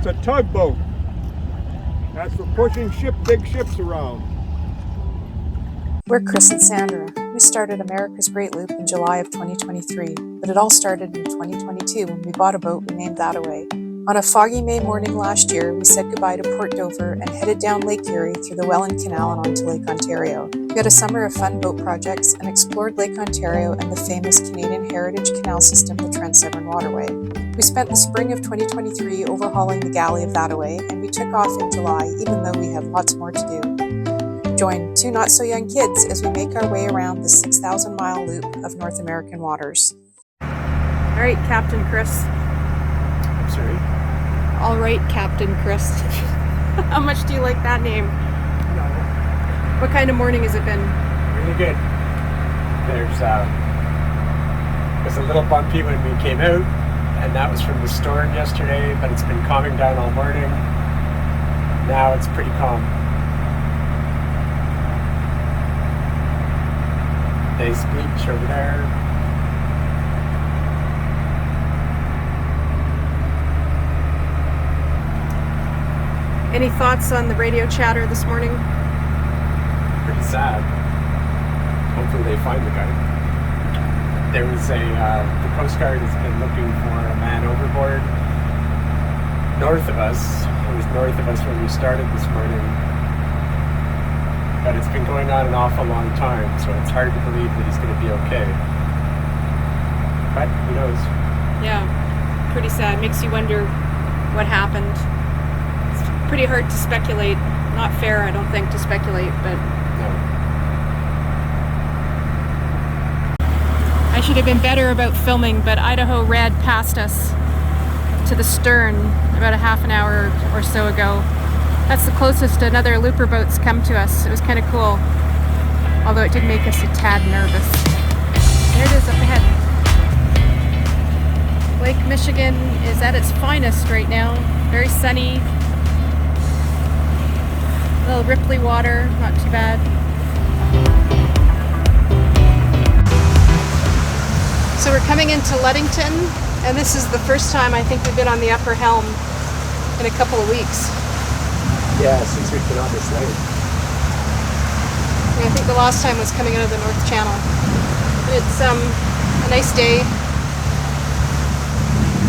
That's a tugboat. That's for pushing big ships around. We're Chris and Sandra. We started America's Great Loop in July of 2023, but it all started in 2022 when we bought a boat we named Thataway. On a foggy May morning last year, we said goodbye to Port Dover and headed down Lake Erie through the Welland Canal and onto Lake Ontario. We had a summer of fun boat projects and explored Lake Ontario and the famous Canadian Heritage Canal System, the Trent Severn Waterway. We spent the spring of 2023 overhauling the galley of Thataway, and we took off in July, even though we have lots more to do. Join two not-so-young kids as we make our way around the 6,000-mile loop of North American waters. All right, Captain Chris. I'm sorry? All right, Captain Chris. How much do you like that name? No. What kind of morning has it been? Really good. There's it was a little bumpy when we came out, and that was from the storm yesterday, but it's been calming down all morning. Now it's pretty calm. Nice beach over there. Any thoughts on the radio chatter this morning? Pretty sad. Hopefully they find the guy. There was the Coast Guard has been looking for a man overboard north of us. It was north of us when we started this morning. But it's been going on an awful long time, so it's hard to believe that he's going to be okay. But who knows? Yeah, pretty sad. Makes you wonder what happened. It's pretty hard to speculate. Not fair, I don't think, to speculate, but... No. I should have been better about filming, but Idaho Red passed us to the stern about a half an hour or so ago. That's the closest another looper boat's come to us. It was kind of cool, although it did make us a tad nervous. There it is up ahead. Lake Michigan is at its finest right now. Very sunny. A little ripply water, not too bad. So we're coming into Ludington, and this is the first time I think we've been on the upper helm in a couple of weeks. Yeah, since we've been on this lake. I think the last time was coming out of the North Channel. It's a nice day.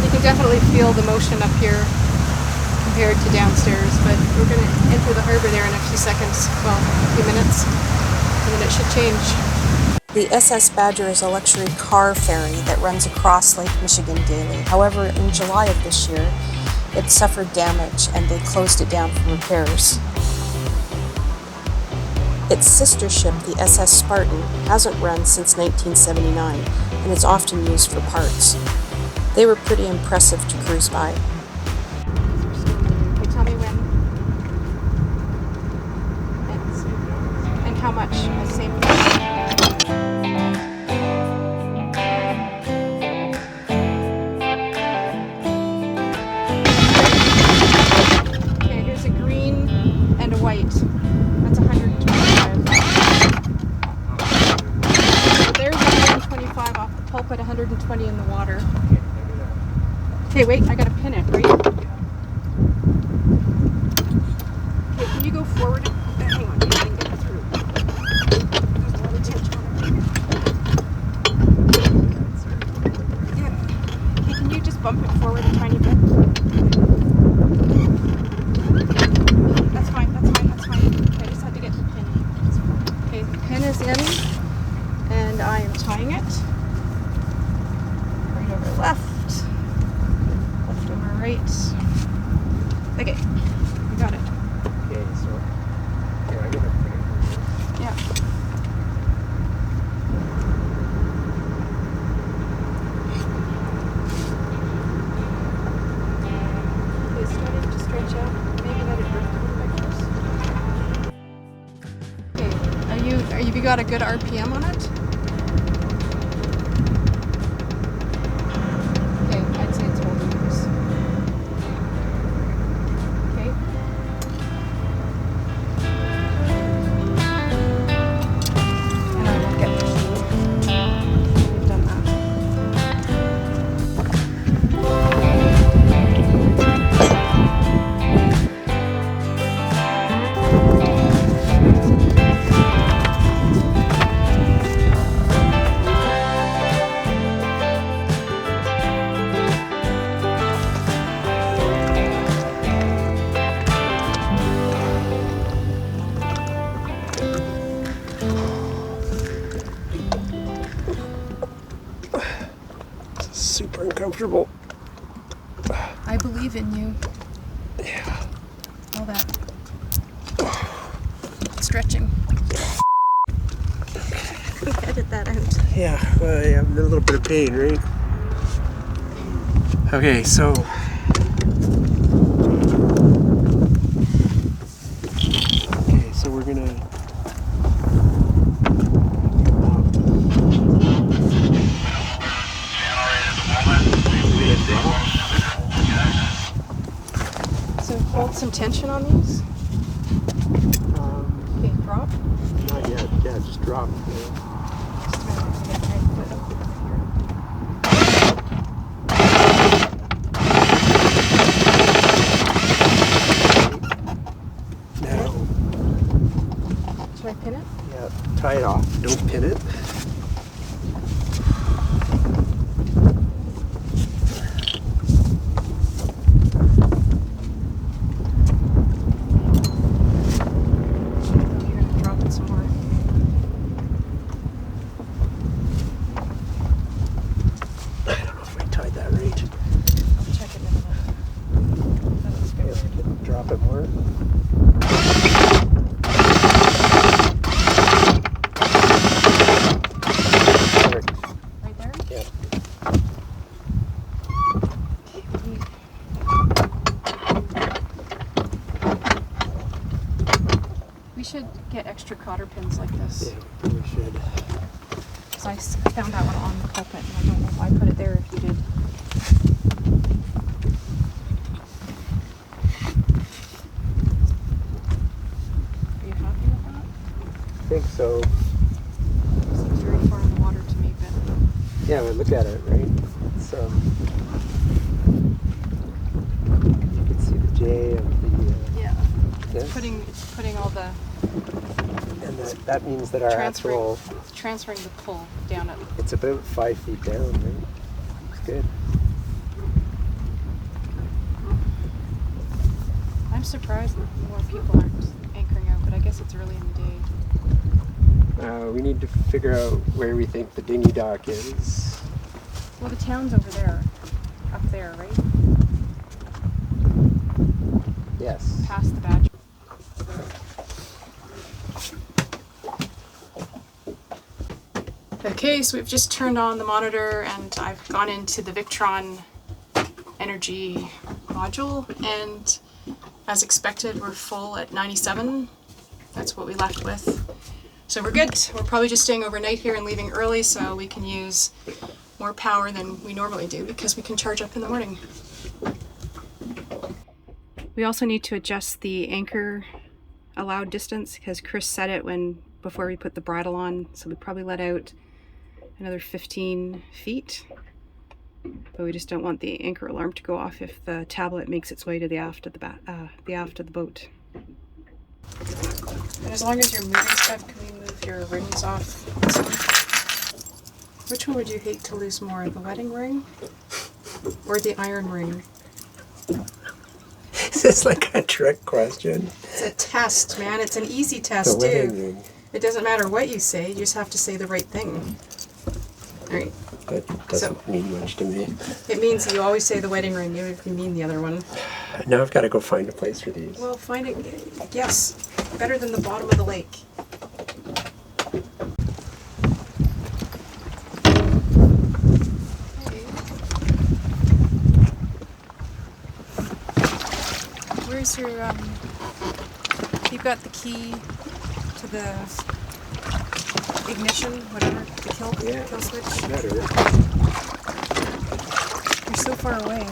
You can definitely feel the motion up here compared to downstairs, but we're going to enter the harbor there in a few seconds, well, a few minutes, and then it should change. The SS Badger is a luxury car ferry that runs across Lake Michigan daily. However, in July of this year, it suffered damage and they closed it down for repairs. Its sister ship, the SS Spartan, hasn't run since 1979 and is often used for parts. They were pretty impressive to cruise by. Okay, tell me when. And how much? The same price. White. That's 125. So there's 125 off the pulpit, 120 in the water. Okay, wait, I gotta pin it, right? Okay, can you go forward? Hang on, I can get through. There's a lot of tension on it. Yeah. Okay, can you just bump it forward a tiny bit? And I am tying it right over left over right. Okay, we got it. Okay, so here I get it. Yeah. It's starting to stretch out. Maybe let it drift a little bit first. Have you got a good RPM on it? Okay, I'd say it's holding yours. Okay. And I won't get pushed in. We've done that. super uncomfortable. I believe in you. Yeah. All that stretching. Edit that out. Yeah, well, I have a little bit of pain, right? Okay, so we're gonna So hold some tension on these. Okay, drop. not yet. Yeah, just drop. Now, Should I pin it? yeah, tie it off. Don't pin it. You're gonna drop it some more. I don't know if I tied that right. I'll check it in a minute. That looks good. Yeah, drop it more. Right there? Yeah. We should get extra cotter pins like this. Yeah, we should. Because I found that one on the pulpit and I don't know if I put it there if you did. Are you happy with that? I think so. Seems very far in the water to me, but Yeah, but look at it, right? It's, you can see the J of the, yeah. this. It's putting all the And that means that our actual, transferring the pull down at. it's about 5 feet down, right? It's good. I'm surprised that more people aren't anchoring out, but I guess it's early in the day. We need to figure out where we think the dinghy dock is. Well, the town's over there, up there, right? Yes. Past the badge. Okay, so we've just turned on the monitor and I've gone into the Victron energy module, and as expected we're full at 97. That's what we left with. So we're good. We're probably just staying overnight here and leaving early so we can use more power than we normally do because we can charge up in the morning. We also need to adjust the anchor allowed distance because Chris set it before we put the bridle on, so we probably let out another 15 feet. But we just don't want the anchor alarm to go off if the tablet makes its way to the aft of the boat. And as long as you're moving stuff, can we move your rings off? Which one would you hate to lose more, the wedding ring or the iron ring? Is this like a trick question? It's a test, man. It's an easy test, The wedding too. ring. It doesn't matter what you say, you just have to say the right thing. Alright. That doesn't mean much to me. It means you always say the wedding ring, even if you mean the other one. Now I've got to go find a place for these. Well, find it, yes. Better than the bottom of the lake. Where's your, you've got the key to the ignition, whatever, the kill switch? Better. You're so far away.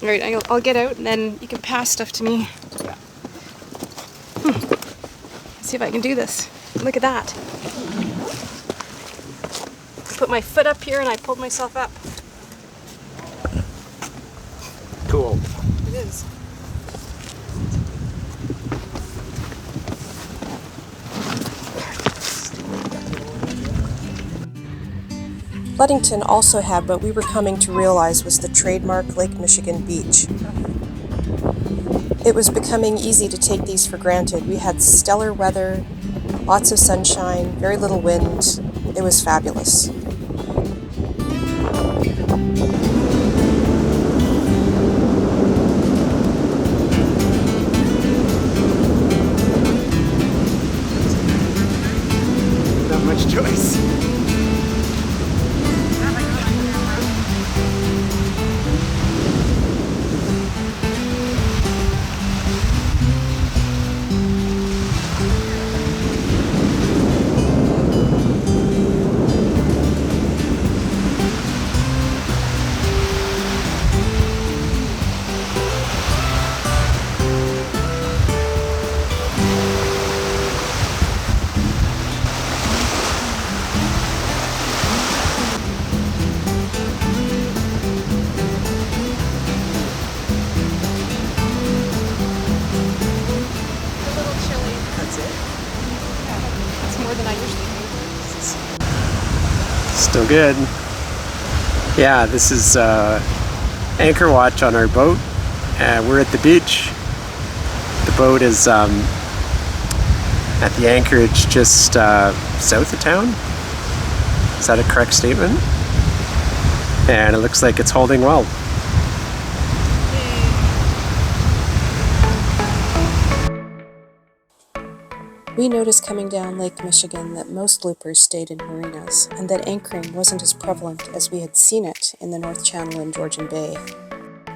All right, I'll get out and then you can pass stuff to me. Yeah. Let's see if I can do this. Look at that. I put my foot up here and I pulled myself up. Cool. It is. Ludington also had what we were coming to realize was the trademark Lake Michigan beach. It was becoming easy to take these for granted. We had stellar weather, lots of sunshine, very little wind. It was fabulous. Not much choice. Than I usually do. Still good. Yeah, this is anchor watch on our boat. We're at the beach. The boat is at the anchorage just south of town. Is that a correct statement? And it looks like it's holding well. We noticed coming down Lake Michigan that most loopers stayed in marinas, and that anchoring wasn't as prevalent as we had seen it in the North Channel and Georgian Bay.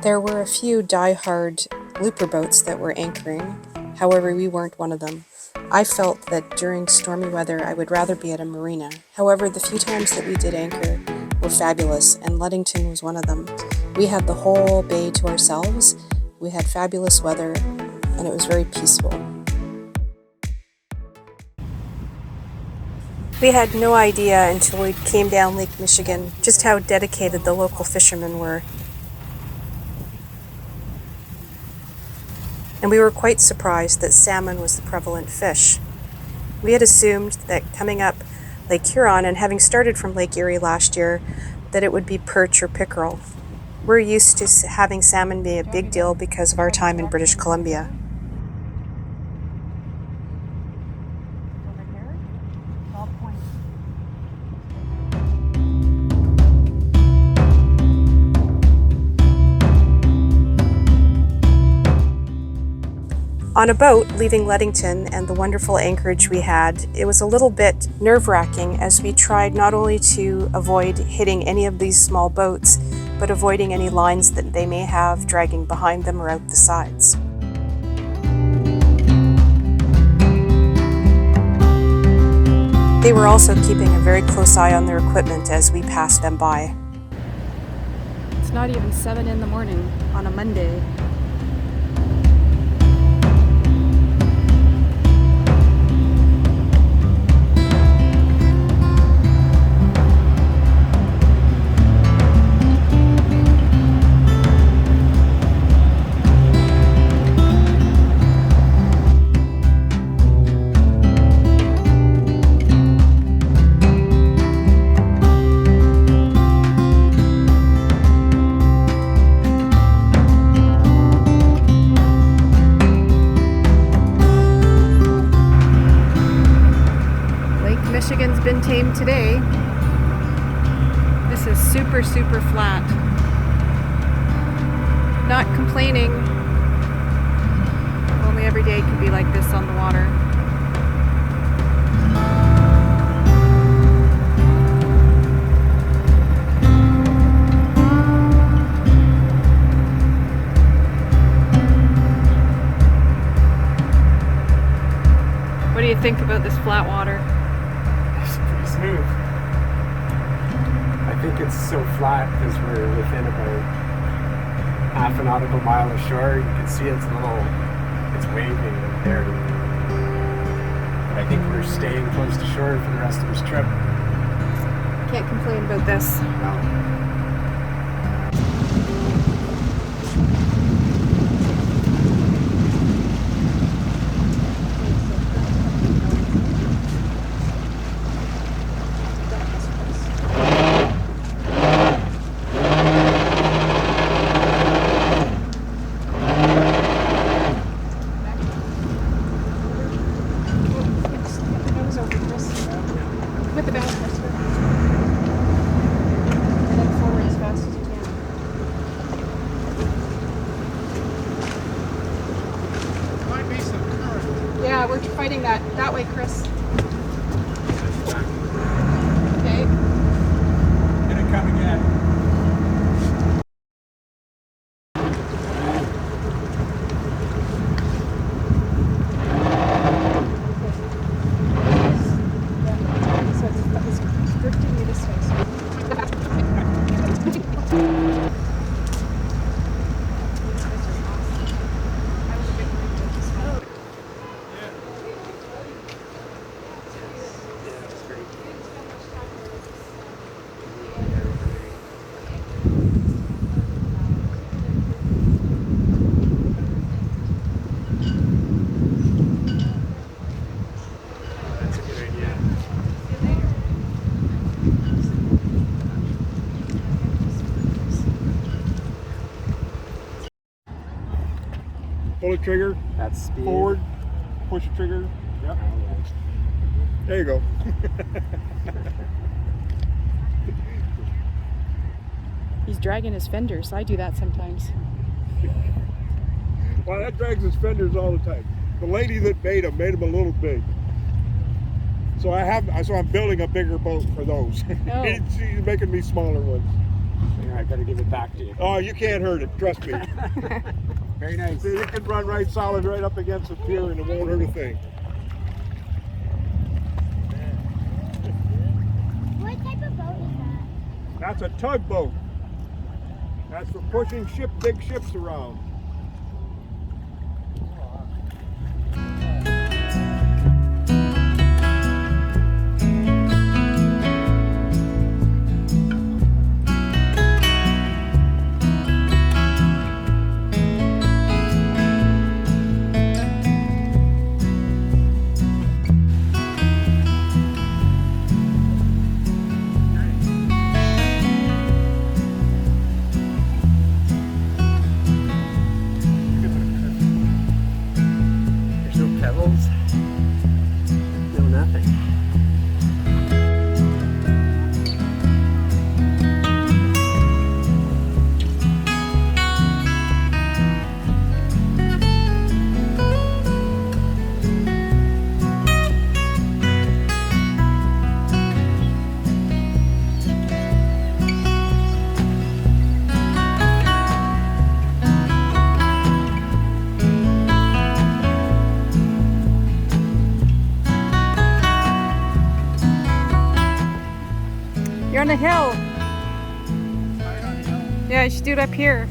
There were a few die-hard looper boats that were anchoring, however we weren't one of them. I felt that during stormy weather I would rather be at a marina. However, the few times that we did anchor were fabulous, and Ludington was one of them. We had the whole bay to ourselves, we had fabulous weather, and it was very peaceful. We had no idea until we came down Lake Michigan just how dedicated the local fishermen were. And we were quite surprised that salmon was the prevalent fish. We had assumed that coming up Lake Huron and having started from Lake Erie last year, that it would be perch or pickerel. We're used to having salmon be a big deal because of our time in British Columbia. On a boat leaving Ludington and the wonderful anchorage we had, it was a little bit nerve-wracking as we tried not only to avoid hitting any of these small boats, but avoiding any lines that they may have dragging behind them or out the sides. They were also keeping a very close eye on their equipment as we passed them by. It's not even 7 in the morning on a Monday. Michigan's been tamed today. This is super, super flat. Not complaining. Only every day can be like this on the water. What do you think about this flat water? Smooth. I think it's so flat because we're within about half a nautical mile ashore. You can see it's waving right there. But I think we're staying close to shore for the rest of this trip. Can't complain about this. No. With the bounce first. And then forward as fast as you can. Might be some current. Yeah, we're fighting that way, Chris. Okay. Gonna come again. So it's drifting me this way. That's a good idea. Pull the trigger, That's speed. forward, push the trigger. Yep. There you go. He's dragging his fenders. I do that sometimes. Well, that drags his fenders all the time. The lady that made them a little big. So I'm building a bigger boat for those. Oh. She's making me smaller ones. Yeah, I better give it back to you. Oh, you can't hurt it, trust me. Very nice. See, you can run right solid right up against the pier and it won't hurt a thing. What type of boat is that? That's a tugboat. That's for pushing big ships around. There's no pebbles. No nothing. You're on the hill. Yeah, you should do it up here.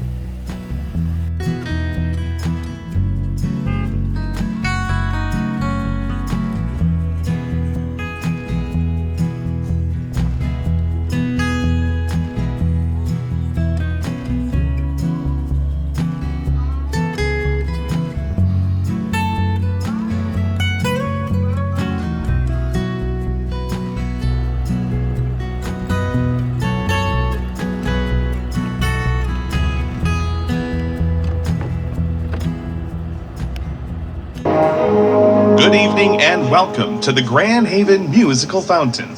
Good evening and welcome to the Grand Haven Musical Fountain.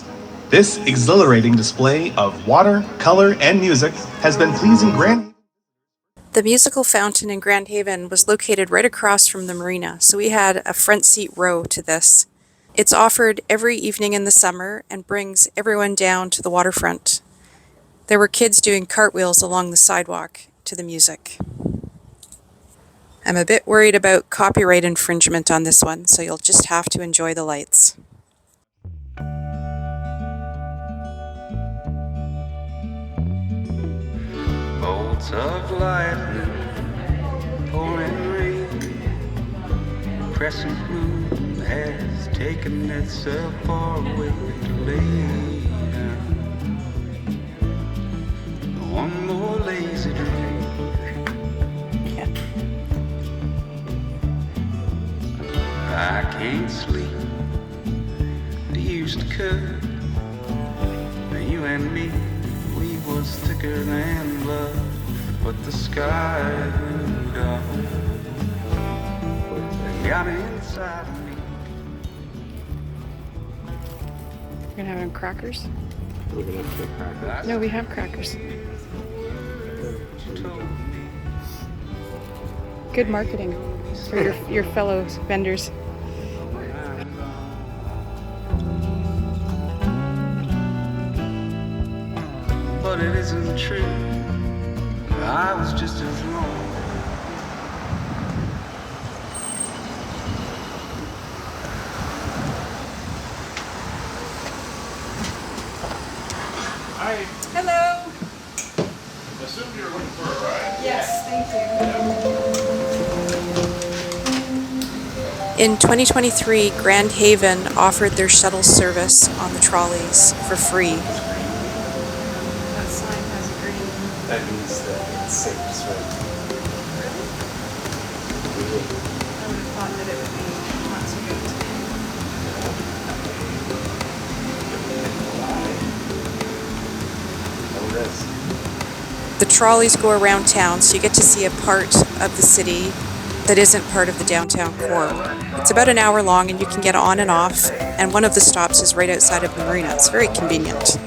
This exhilarating display of water, color, and music has been pleasing Grand. The musical fountain in Grand Haven was located right across from the marina, so we had a front seat row to this. It's offered every evening in the summer and brings everyone down to the waterfront. There were kids doing cartwheels along the sidewalk to the music. I'm a bit worried about copyright infringement on this one, so you'll just have to enjoy the lights. Bolts of lightning pouring rain, crescent moon has taken itself far away to lay down. One more lazy drink. I can't sleep. They used to cut. You and me, we was thicker than blood. But the sky grew dark and got inside of me. We're gonna have crackers. We're gonna have to get crackers. No, we have crackers. Good marketing for your fellow vendors. But it isn't true. I was just as long. I Hello. assumed you were looking for a ride. Yes, thank you. In 2023, Grand Haven offered their shuttle service on the trolleys for free. That sign has a green. That means that it's safe to swim. I would have thought that it would be not so good. No risk. The trolleys go around town, so you get to see a part of the city that isn't part of the downtown core. It's about an hour long and you can get on and off, and one of the stops is right outside of the marina. It's very convenient.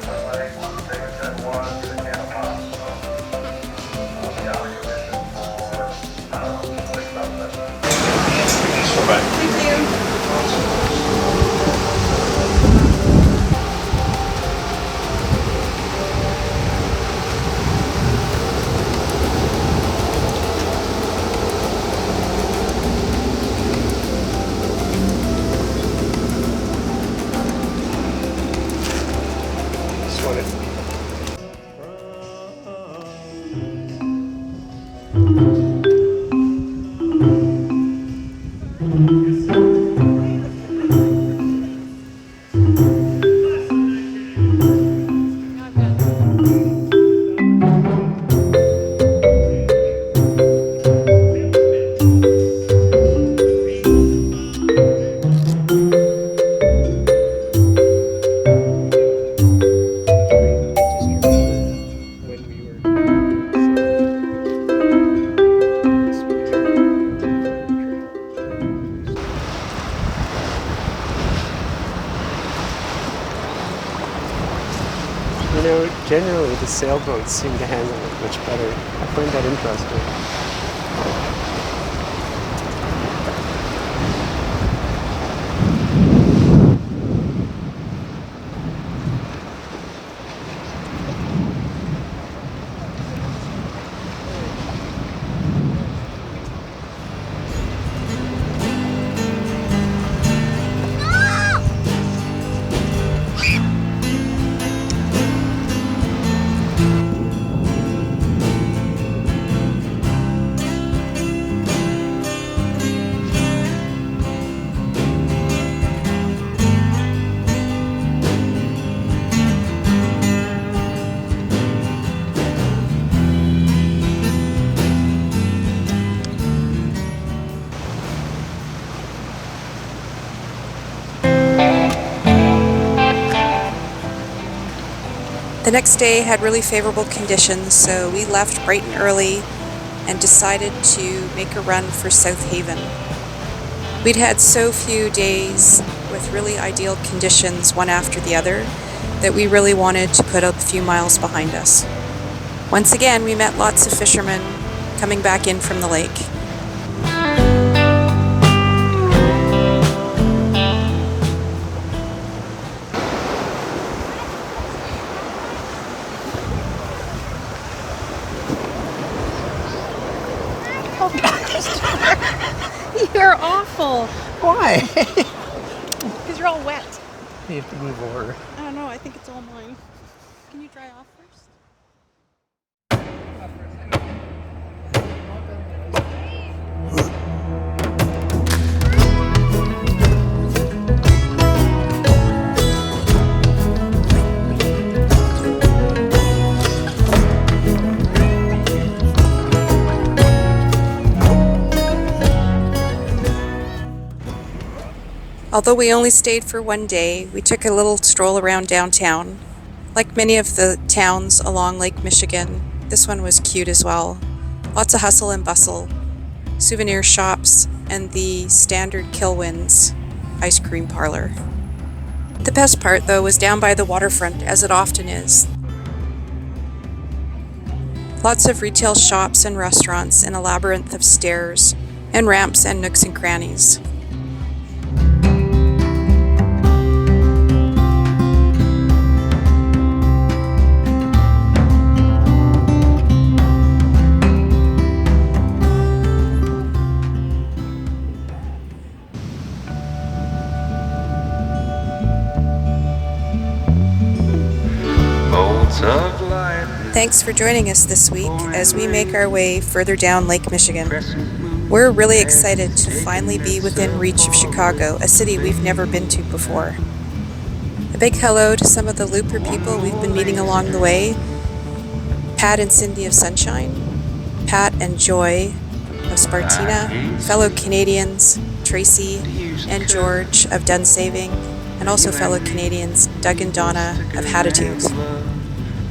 You know, generally the sailboats seem to handle it much better. I find that interesting. The next day had really favorable conditions, so we left bright and early and decided to make a run for South Haven. We'd had so few days with really ideal conditions one after the other that we really wanted to put a few miles behind us. Once again, we met lots of fishermen coming back in from the lake. You're awful. Why? Because you're all wet. You have to move over. I don't know. I think it's all mine. Can you dry off first? Although we only stayed for one day, we took a little stroll around downtown. Like many of the towns along Lake Michigan, this one was cute as well. Lots of hustle and bustle, souvenir shops, and the standard Kilwins ice cream parlor. The best part, though, was down by the waterfront, as it often is. Lots of retail shops and restaurants in a labyrinth of stairs and ramps and nooks and crannies. Thanks for joining us this week as we make our way further down Lake Michigan. We're really excited to finally be within reach of Chicago, a city we've never been to before. A big hello to some of the Looper people we've been meeting along the way. Pat and Cindy of Sunshine, Pat and Joy of Spartina, fellow Canadians Tracy and George of Done Saving, and also fellow Canadians Doug and Donna of Hatitudes.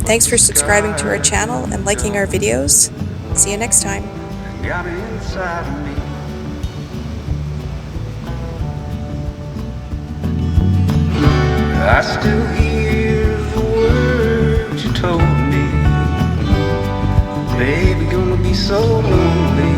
Thanks for subscribing to our channel and liking our videos. See you next time. Got inside of me. I still hear the words you told me. Baby, gonna be so lonely.